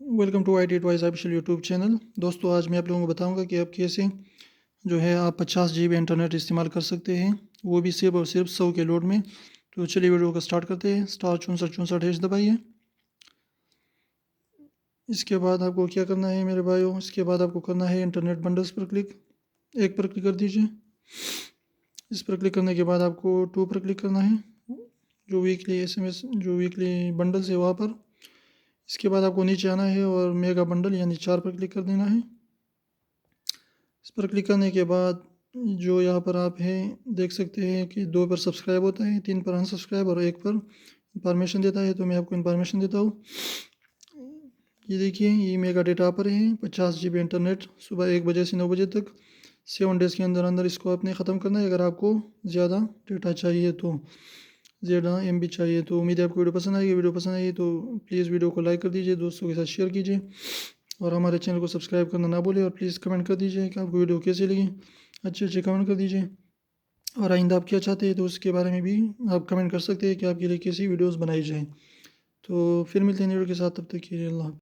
Welcome to I T advice official YouTube channel. दोस्तों, आज मैं आप लोगों को बताऊंगा कि आप कैसे जो है आप 50 GB इंटरनेट इस्तेमाल कर सकते हैं, वो भी सिर्फ और सिर्फ 100 के लोड में। तो चलिए वीडियो को स्टार्ट करते हैं। स्टार 64 64 दबाइए। इसके बाद आपको क्या करना है मेरे भाइयों, इसके बाद आपको करना है इंटरनेट बंडल्स पर क्लिक। एक पर क्लिक कर दीजिए। इस पर क्लिक करने के बाद आपको टू पर क्लिक करना है, जो वीकली SMS जो वीकली बंडल्स है वहाँ पर। इसके बाद आपको नीचे आना है और मेगा बंडल यानी 4 पर क्लिक कर देना है। इस पर क्लिक करने के बाद जो यहाँ पर आप हैं देख सकते हैं कि 2 पर सब्सक्राइब होता है, 3 पर अनसब्सक्राइब और 1 पर इंफॉर्मेशन देता है। तो मैं आपको इंफॉर्मेशन देता हूँ। ये देखिए, ये मेगा डेटा पर है 50 GB इंटरनेट सुबह 1 बजे से 9 बजे तक। 7 डेज़ के अंदर अंदर इसको आपने ख़त्म करना है। अगर आपको ज़्यादा डेटा चाहिए तो, ज़्यादा MB चाहिए तो। उम्मीद है आपको वीडियो पसंद आएगी। वीडियो पसंद आई तो प्लीज़ वीडियो को लाइक कर दीजिए, दोस्तों के साथ शेयर कीजिए और हमारे चैनल को सब्सक्राइब करना ना भूलें। और प्लीज़ कमेंट कर दीजिए कि आपको वीडियो कैसी लगी। अच्छे अच्छे कमेंट कर दीजिए और आइंदा आप क्या चाहते हैं तो उसके बारे में भी आप कमेंट कर सकते हैं कि आपके लिए कैसी वीडियोस बनाई जाए। तो फिर मिलते हैं वीडियो के साथ, तब तक के लिए अल्लाह।